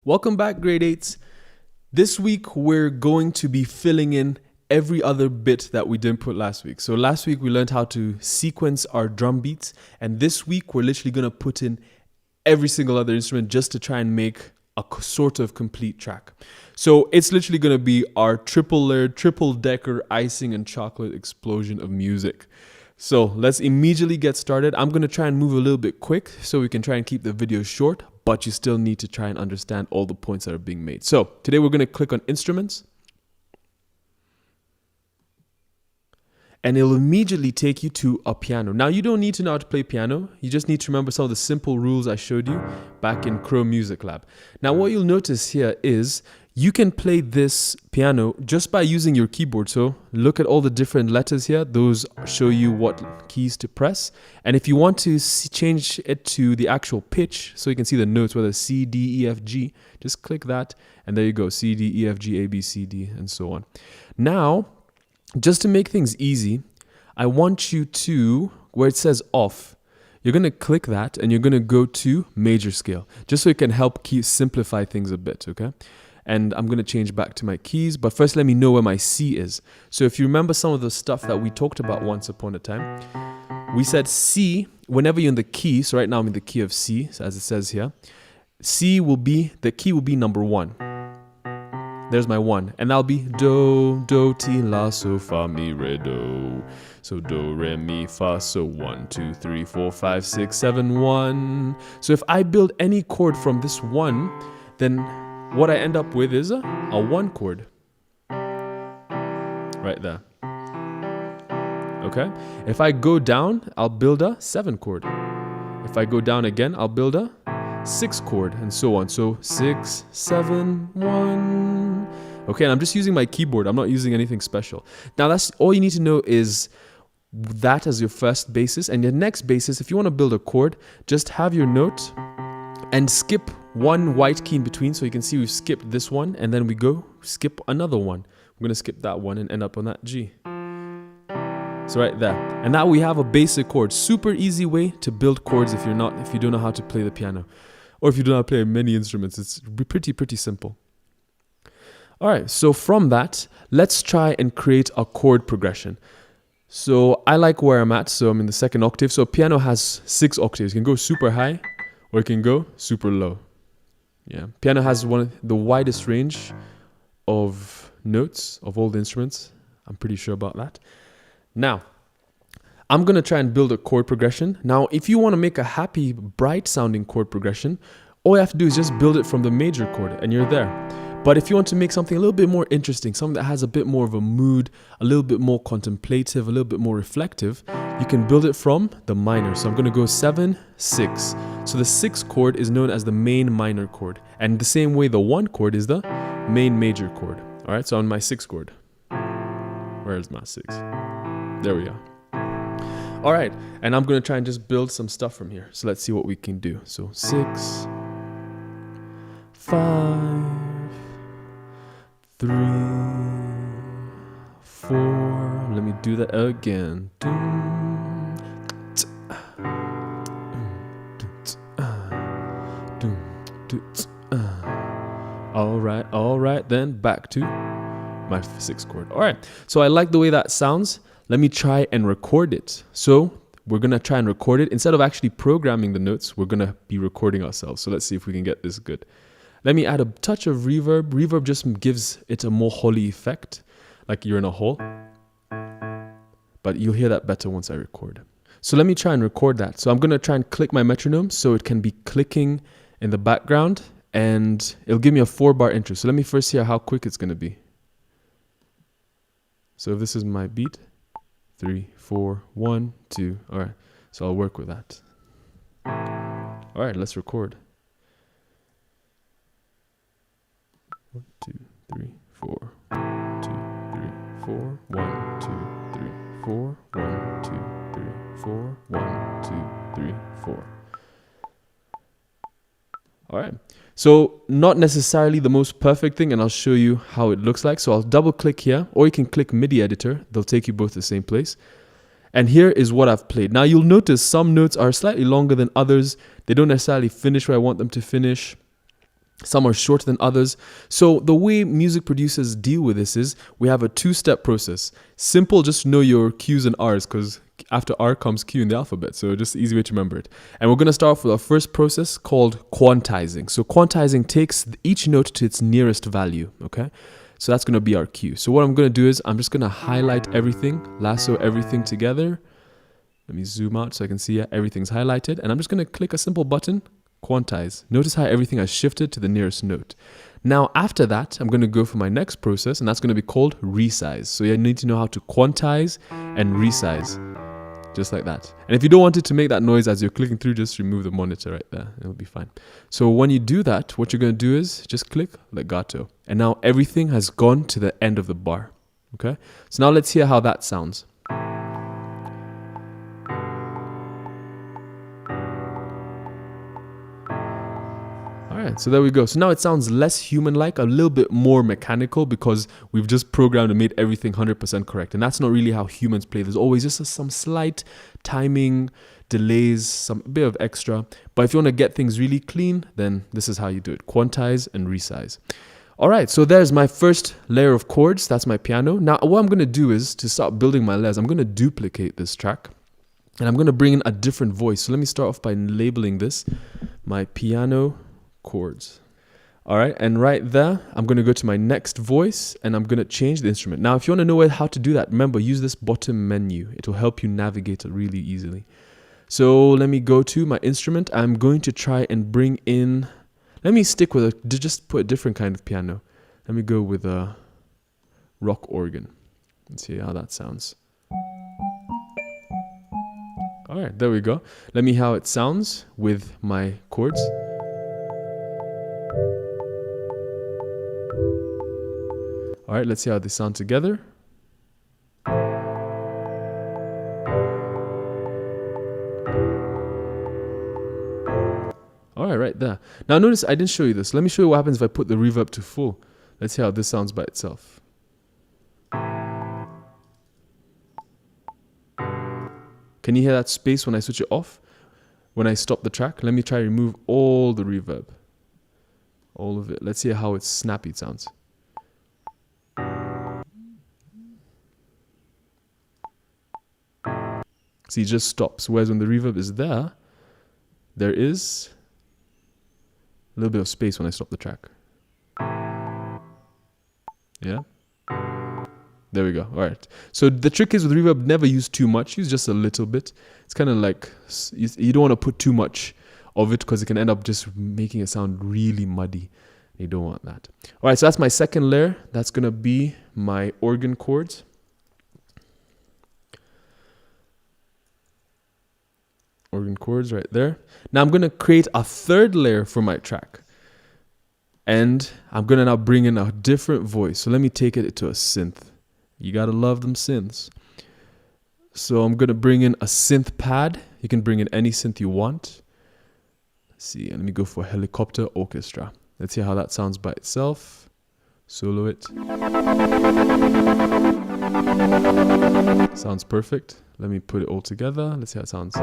Welcome back, grade 8s. This week, we're going to be filling in every other bit that we didn't put last week. So last week, we learned how to sequence our drum beats. And this week, we're literally going to put in every single other instrument just to try and make a sort of complete track. So it's literally going to be our triple-layered, triple-decker icing and chocolate explosion of music. So let's immediately get started. I'm going to try and move a little bit quick so we can try and keep the video short, but you still need to try and understand all the points that are being made. So today we're going to click on instruments, and it'll immediately take you to a piano. Now, you don't need to know how to play piano. You just need to remember some of the simple rules I showed you back in Crow Music Lab. Now, what you'll notice here is you can play this piano just by using your keyboard. So look at all the different letters here. Those show you what keys to press. And if you want to change it to the actual pitch, so you can see the notes, whether C, D, E, F, G, just click that. And there you go, C, D, E, F, G, A, B, C, D, and so on. Now, just to make things easy, I want you to, where it says off, you're going to click that and you're going to go to major scale, just so it can help simplify things a bit, okay? And I'm going to change back to my keys, but first let me know where my C is. So if you remember some of the stuff that we talked about once upon a time, we said C, whenever you're in the key, so right now I'm in the key of C, as it says here, the key will be number 1. There's my 1, and that'll be do, do, ti, la, so, fa, mi, re, do. So do, re, mi, fa, so 1, 2, 3, 4, 5, 6, 7, 1. So if I build any chord from this 1, then what I end up with is a 1 chord. Right there. Okay? If I go down, I'll build a 7 chord. If I go down again, I'll build a 6 chord, and so on. So 6, 7, 1. Okay, and I'm just using my keyboard. I'm not using anything special. Now, that's all you need to know is that as your first basis. And your next basis, if you want to build a chord, just have your note and skip one white key in between. So you can see we've skipped this one, and then we go skip another one. We're going to skip that one and end up on that G. So right there. And now we have a basic chord. Super easy way to build chords if you don't know how to play the piano. Or if you don't know how to play many instruments. It's pretty simple. Alright, so from that, let's try and create a chord progression. So I like where I'm at, so I'm in the 2nd octave. So piano has 6 octaves. You can go super high, or it can go super low. Yeah, piano has one of the widest range of notes of all the instruments. I'm pretty sure about that. Now, I'm going to try and build a chord progression. Now, if you want to make a happy, bright sounding chord progression, all you have to do is just build it from the major chord and you're there. But if you want to make something a little bit more interesting, something that has a bit more of a mood, a little bit more contemplative, a little bit more reflective, you can build it from the minor. So I'm going to go 7, 6. So the 6th chord is known as the main minor chord. And the same way the 1 chord is the main major chord. All right, so on my 6th chord. Where's my 6? There we are. All right, and I'm going to try and just build some stuff from here. So let's see what we can do. So 6, 5, 3, 4. Let me do that again. All right, then back to my 6th chord. All right, so I like the way that sounds. Let me try and record it. So we're going to try and record it. Instead of actually programming the notes, we're going to be recording ourselves. So let's see if we can get this good. Let me add a touch of reverb. Reverb just gives it a more holy effect, like you're in a hall. But you'll hear that better once I record. So let me try and record that. So I'm going to try and click my metronome so it can be clicking in the background, and it'll give me a 4-bar intro. So let me first hear how quick it's going to be. So if this is my beat, 3, 4, 1, 2. All right, so I'll work with that. All right, let's record. 1, 2, 3, 4. 1, 2, 3, 4. 1, 2, 3, 4. 1, 2, 3, 4. 1, 2, 3, 4. All right. So not necessarily the most perfect thing, and I'll show you how it looks like. So I'll double click here, or you can click MIDI editor. They'll take you both to the same place. And here is what I've played. Now you'll notice some notes are slightly longer than others. They don't necessarily finish where I want them to finish. Some are shorter than others. So the way music producers deal with this is we have a two-step process. Simple, just know your Q's and R's, because after R comes Q in the alphabet. So just easy way to remember it. And we're going to start off with our first process called quantizing. So quantizing takes each note to its nearest value. Okay. So that's going to be our Q. So what I'm going to do is I'm just going to highlight everything, lasso everything together. Let me zoom out so I can see everything's highlighted. And I'm just going to click a simple button, quantize. Notice how everything has shifted to the nearest note. Now, after that, I'm going to go for my next process, and that's going to be called resize. So you need to know how to quantize and resize, just like that. And if you don't want it to make that noise as you're clicking through, just remove the monitor right there. It'll be fine. So when you do that, what you're going to do is just click legato. And now everything has gone to the end of the bar. Okay? So now let's hear how that sounds. Alright, so there we go. So now it sounds less human-like, a little bit more mechanical, because we've just programmed and made everything 100% correct. And that's not really how humans play. There's always just some slight timing, delays, some bit of extra. But if you want to get things really clean, then this is how you do it. Quantize and resize. Alright, so there's my first layer of chords. That's my piano. Now what I'm going to do is, to start building my layers, I'm going to duplicate this track. And I'm going to bring in a different voice. So let me start off by labeling this my piano chords. All right, and right there, I'm going to go to my next voice and I'm going to change the instrument. Now, if you want to know how to do that, remember, use this bottom menu. It will help you navigate it really easily. So let me go to my instrument. I'm going to try and bring in, let me stick with just put a different kind of piano. Let me go with a rock organ. Let's see how that sounds. All right, there we go. Let me hear how it sounds with my chords. All right, let's see how they sound together. All right, right there. Now notice I didn't show you this. Let me show you what happens if I put the reverb to full. Let's see how this sounds by itself. Can you hear that space when I switch it off? When I stop the track? Let me try to remove all the reverb. All of it. Let's see how it's snappy it sounds. See, it just stops. Whereas when the reverb is there, there is a little bit of space when I stop the track. Yeah? There we go. All right. So the trick is with reverb, never use too much. Use just a little bit. It's kind of like, you don't want to put too much of it because it can end up just making it sound really muddy. You don't want that. All right, so that's my second layer. That's going to be my organ chords. Organ chords right there. Now I'm going to create a third layer for my track. And I'm going to now bring in a different voice. So let me take it to a synth. You got to love them synths. So I'm going to bring in a synth pad. You can bring in any synth you want. Let's see, let me go for helicopter orchestra. Let's see how that sounds by itself. Solo it. Sounds perfect. Let me put it all together. Let's see how it sounds.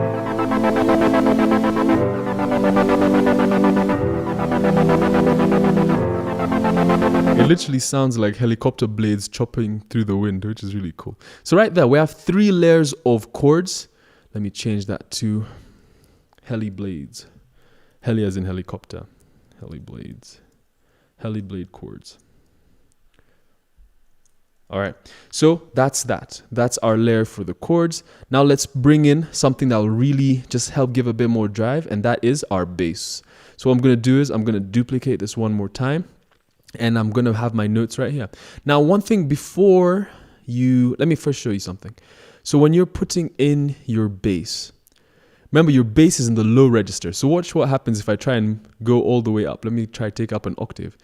It literally sounds like helicopter blades chopping through the wind, which is really cool. So right there, we have 3 layers of chords. Let me change that to heli blades. Heli as in helicopter. Heli blades. Heli blade chords. All right, so that's that. That's our layer for the chords. Now let's bring in something that will really just help give a bit more drive, and that is our bass. So what I'm going to do is I'm going to duplicate this one more time, and I'm going to have my notes right here. Now, one thing before let me first show you something. So when you're putting in your bass, remember your bass is in the low register. So watch what happens if I try and go all the way up. Let me try to take up an octave.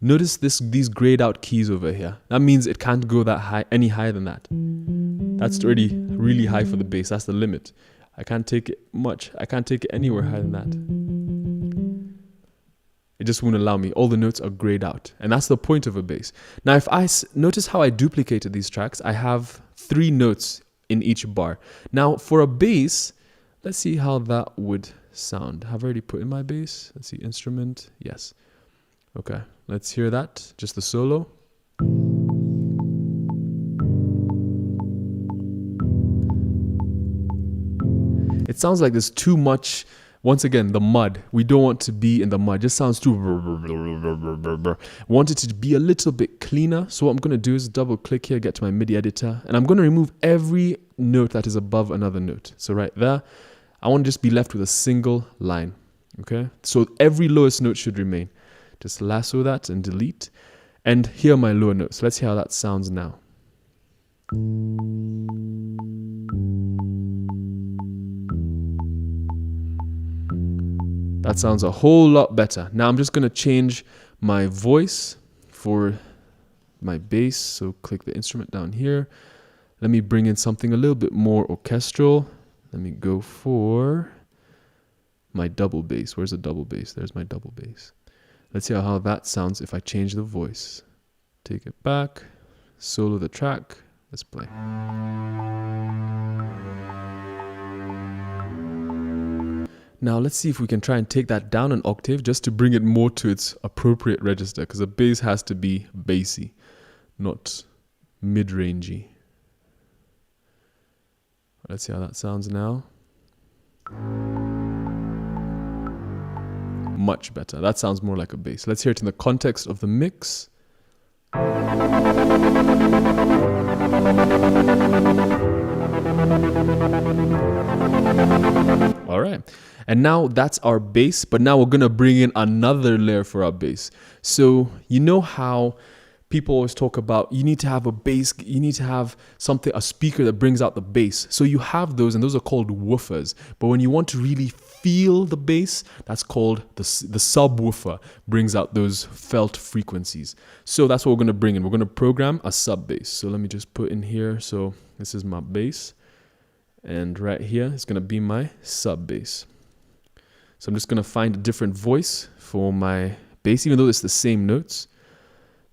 Notice these grayed out keys over here. That means it can't go that high, any higher than that. That's already really high for the bass. That's the limit. I can't take it much. I can't take it anywhere higher than that. It just won't allow me. All the notes are grayed out. And that's the point of a bass. Now, if I notice how I duplicated these tracks, I have 3 notes in each bar. Now, for a bass, let's see how that would sound. I've already put in my bass. Let's see, instrument. Yes. Okay, let's hear that, just the solo. It sounds like there's too much, once again, the mud. We don't want to be in the mud. It just sounds too... Want it to be a little bit cleaner. So what I'm going to do is double click here, get to my MIDI editor, and I'm going to remove every note that is above another note. So right there, I want to just be left with a single line. Okay, so every lowest note should remain. Just lasso that and delete. And here are my lower notes. Let's hear how that sounds now. That sounds a whole lot better. Now I'm just going to change my voice for my bass. So click the instrument down here. Let me bring in something a little bit more orchestral. Let me go for my double bass. Where's the double bass? There's my double bass. Let's see how that sounds if I change the voice. Take it back, solo the track. Let's play. Now let's see if we can try and take that down an octave just to bring it more to its appropriate register, because a bass has to be bassy, not mid-rangey. Let's see how that sounds now. Much better. That sounds more like a bass. Let's hear it in the context of the mix. All right. And now that's our bass, but now we're going to bring in another layer for our bass. So you know how people always talk about you need to have a bass, you need to have something, a speaker that brings out the bass. So you have those, and those are called woofers. But when you want to really feel the bass, that's called the subwoofer, brings out those felt frequencies. So that's what we're going to bring in. We're going to program a sub bass. So let me just put in here. So this is my bass, and right here is going to be my sub bass. So I'm just going to find a different voice for my bass, even though it's the same notes.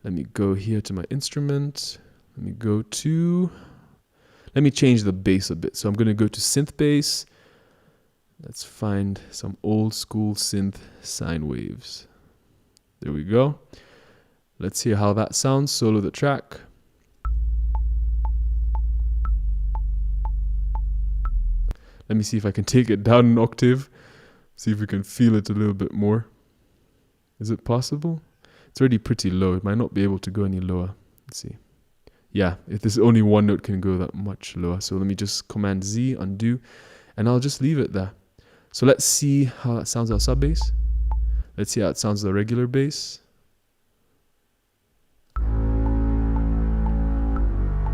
Let me go here to my instrument. Let me change the bass a bit. So I'm going to go to synth bass. Let's find some old school synth sine waves. There we go. Let's hear how that sounds. Solo the track. Let me see if I can take it down an octave. See if we can feel it a little bit more. Is it possible? It's already pretty low. It might not be able to go any lower. Let's see. Yeah, if there's only one note can go that much lower. So let me just Command Z, undo, and I'll just leave it there. So let's see how that sounds our sub bass. Let's see how it sounds the regular bass.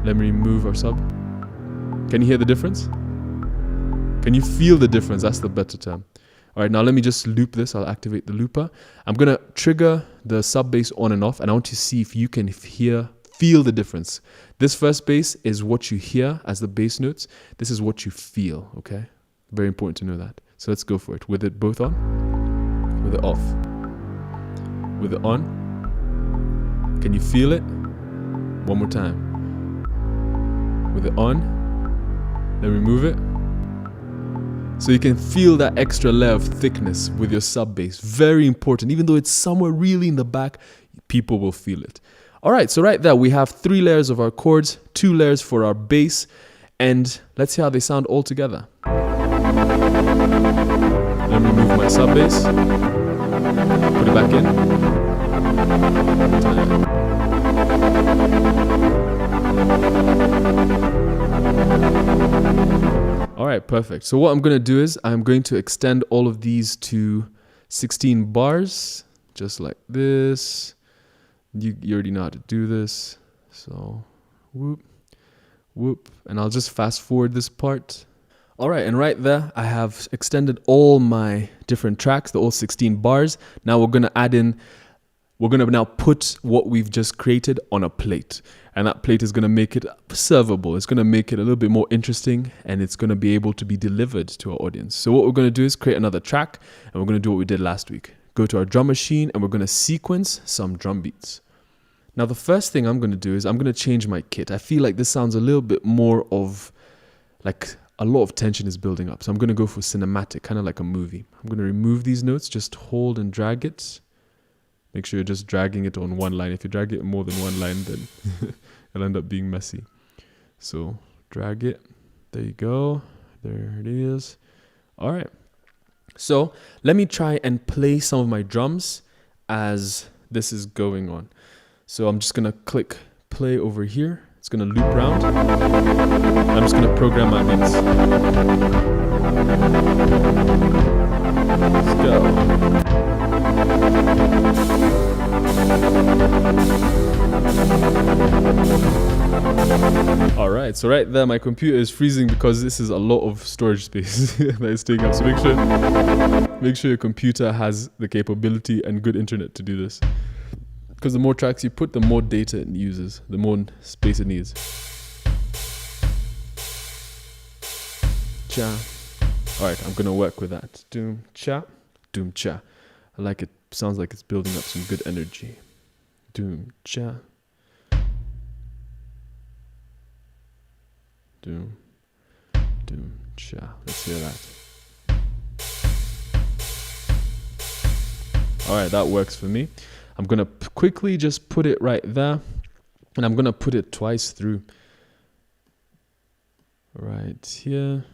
Let me remove our sub. Can you hear the difference? Can you feel the difference? That's the better term. All right, now let me just loop this. I'll activate the looper. I'm going to trigger the sub bass on and off, and I want to see if you can feel the difference. This first bass is what you hear as the bass notes. This is what you feel, okay? Very important to know that. So let's go for it. With it both on, with it off, with it on. Can you feel it? One more time. With it on, then remove it. So you can feel that extra layer of thickness with your sub bass. Very important. Even though it's somewhere really in the back, people will feel it. All right, so right there we have 3 layers of our chords, 2 layers for our bass, and let's see how they sound all together. Let me remove my sub bass. Put it back in. All right, perfect. So what I'm going to do is I'm going to extend all of these to 16 bars, just like this. You already know how to do this. So whoop, whoop, and I'll just fast forward this part. All right, and right there, I have extended all my different tracks, the all 16 bars. Now we're going to add in, we're going to now put what we've just created on a plate. And that plate is going to make it servable. It's going to make it a little bit more interesting, and it's going to be able to be delivered to our audience. So what we're going to do is create another track, and we're going to do what we did last week. Go to our drum machine, and we're going to sequence some drum beats. Now, the first thing I'm going to do is I'm going to change my kit. I feel like this sounds a little bit more of like a lot of tension is building up. So I'm going to go for cinematic, kind of like a movie. I'm going to remove these notes, just hold and drag it. Make sure you're just dragging it on one line. If you drag it more than one line, then it'll end up being messy. So drag it. There you go. There it is. All right. So let me try and play some of my drums as this is going on. So I'm just going to click play over here. It's going to loop around. I'm just going to program my beats. Let's go. All right, so right there my computer is freezing because this is a lot of storage space that it's taking up. So make sure your computer has the capability and good internet to do this, because the more tracks you put, the more data it uses, the more space it needs. Cha. All right, I'm gonna work with that. Doom cha, doom cha. I like it. Sounds like it's building up some good energy. Doom cha. Doom, doom, cha. Let's hear that. All right, that works for me. I'm gonna quickly just put it right there, and I'm gonna put it twice through. Right here.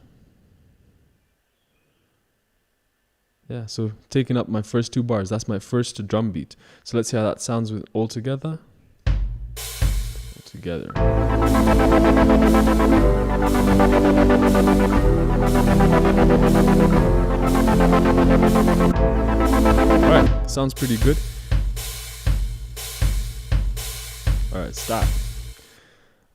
Yeah, so taking up my first 2 bars. That's my first drum beat. So let's see how that sounds with all together. Together. Alright, sounds pretty good. Alright, stop.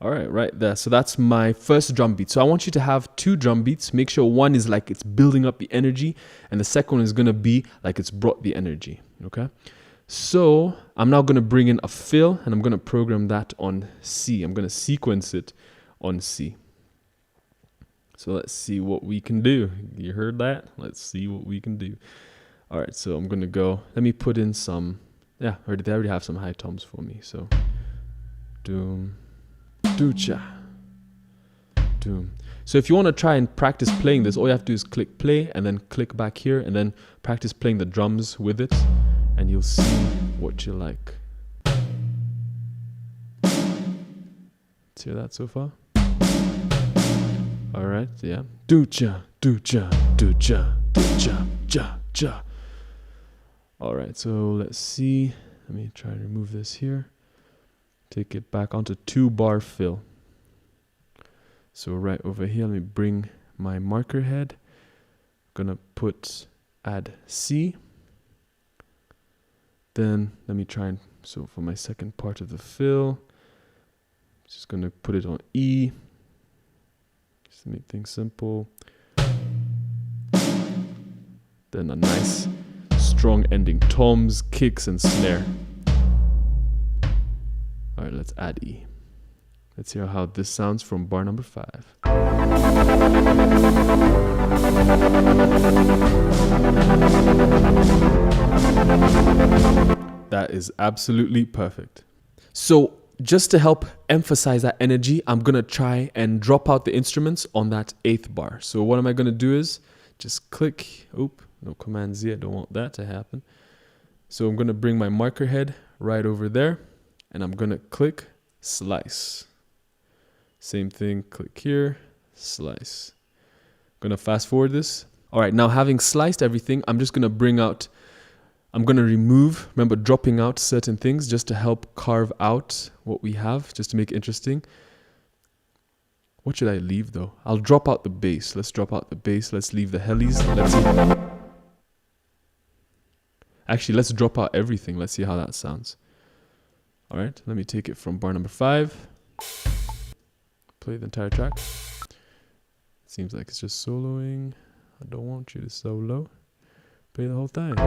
Alright, right there. So that's my first drum beat. So I want you to have 2 drum beats. Make sure one is like it's building up the energy, and the second one is going to be like it's brought the energy. Okay? So I'm now going to bring in a fill, and I'm going to program that on C. I'm going to sequence it on C. So let's see what we can do. You heard that? Let's see what we can do. All right, so I'm going to go. Let me put in some. Yeah, they already have some high toms for me. So doom, doo-cha, doom. So if you want to try and practice playing this, all you have to do is click play and then click back here and then practice playing the drums with it. And you'll see what you like. Let's hear that so far. All right, yeah. Do-cha, do-cha, do-cha, do-cha, cha, cha. All right, so let's see. Let me try and remove this here. Take it back onto 2-bar fill. So right over here, let me bring my marker head. Gonna add C. Then let me try and, so for my second part of the fill, just going to put it on E, just to make things simple. Then a nice strong ending, toms, kicks, and snare. All right, let's add E. Let's hear how this sounds from bar number 5. That is absolutely perfect. So just to help emphasize that energy, I'm going to try and drop out the instruments on that 8th bar. So what am I going to do is just click. Oop, no commands yet. Don't want that to happen. So I'm going to bring my marker head right over there, and I'm going to click slice. Same thing, click here, slice. I'm going to fast forward this. All right, now having sliced everything, I'm just going to remove, remember dropping out certain things just to help carve out what we have, just to make it interesting. What should I leave though? I'll drop out the bass. Let's drop out the bass. Let's leave the helis. Let's see. Actually, let's drop out everything. Let's see how that sounds. All right, let me take it from bar number 5. Play the entire track. Seems like it's just soloing. I don't want you to solo. Play the whole thing.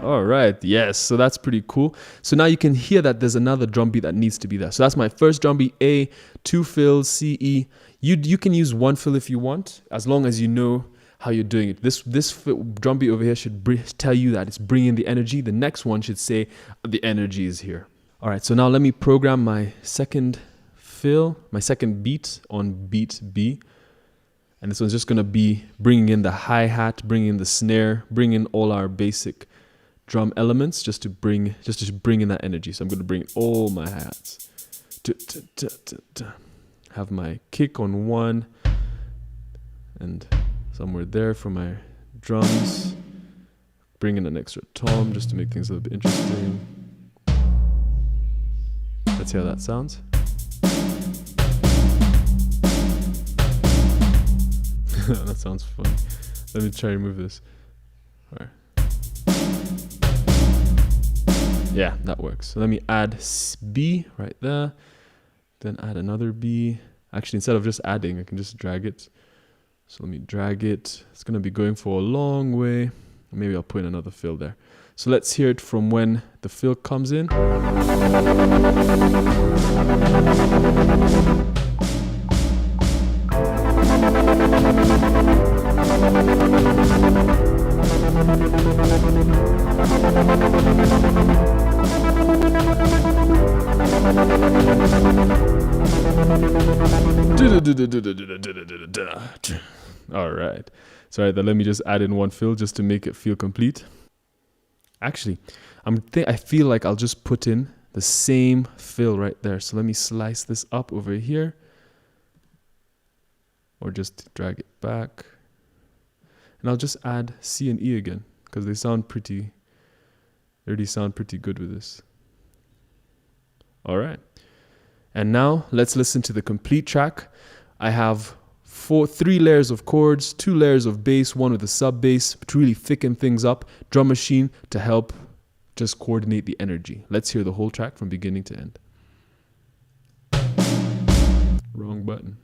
All right, yes, so that's pretty cool. So now you can hear that there's another drum beat that needs to be there. So that's my first drum beat, A, 2 fills, C, E. You can use 1 fill if you want, as long as you know how you're doing it. This drum beat over here should tell you that it's bringing the energy. The next one should say the energy is here. All right, so now let me program my second fill, my second beat on beat B. And this one's just going to be bringing in the hi-hat, bringing in the snare, bringing in all our basic drum elements just to bring in that energy. So I'm going to bring in all my hi-hats. Have my kick on one and somewhere there for my drums. Bring in an extra tom just to make things a little bit interesting. Let's see how that sounds. That sounds fun. Let me try to remove this. All right. Yeah, that works. So let me add B right there. Then add another B. Actually, instead of just adding, I can just drag it. So let me drag it. It's going to be going for a long way. Maybe I'll put in another fill there. So let's hear it from when the fill comes in. All right. Sorry, then let me just add in one fill just to make it feel complete. Actually, I feel like I'll just put in the same fill right there. So let me slice this up over here. Or just drag it back. And I'll just add C and E again, because they already sound pretty good with this. All right. And now let's listen to the complete track. I have 3 layers of chords, 2 layers of bass, 1 with a sub bass to really thicken things up, drum machine to help just coordinate the energy. Let's hear the whole track from beginning to end. Wrong button.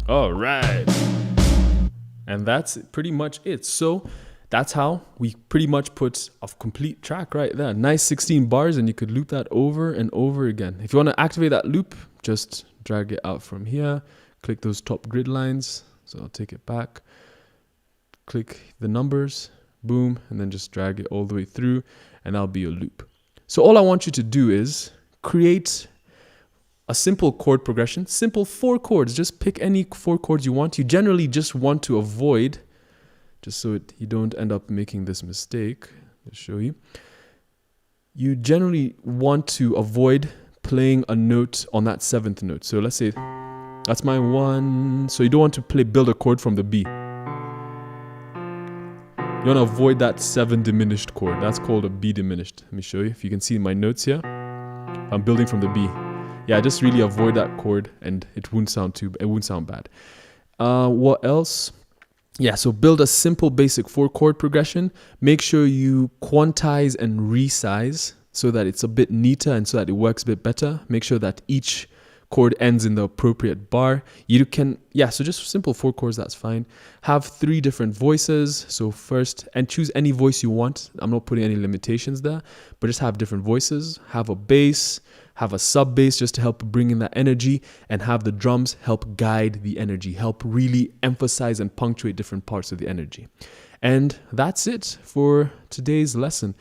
All right. And that's pretty much it. So that's how we pretty much put a complete track right there. Nice 16 bars, and you could loop that over and over again. If you want to activate that loop, just drag it out from here. Click those top grid lines. So I'll take it back. Click the numbers, boom, and then just drag it all the way through, and that'll be your loop. So all I want you to do is create a simple chord progression, simple 4 chords. Just pick any 4 chords you want. You generally just want to avoid, just so you don't end up making this mistake. I'll show you. You generally want to avoid playing a note on that 7th note. So let's say that's my 1. So you don't want to build a chord from the B. You want to avoid that 7 diminished chord. That's called a B diminished. Let me show you. If you can see my notes here, I'm building from the B. Yeah, just really avoid that chord, and it won't sound bad. What else? Yeah, so build a simple basic 4 chord progression. Make sure you quantize and resize so that it's a bit neater and so that it works a bit better. Make sure that each chord ends in the appropriate bar. So just simple 4 chords, that's fine. Have 3 different voices. So first, and choose any voice you want. I'm not putting any limitations there, but just have different voices. Have a bass, have a sub bass just to help bring in that energy, and have the drums help guide the energy, help really emphasize and punctuate different parts of the energy. And that's it for today's lesson.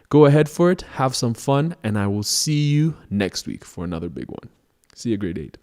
Go ahead for it, have some fun, and I will see you next week for another big one. See you, grade 8.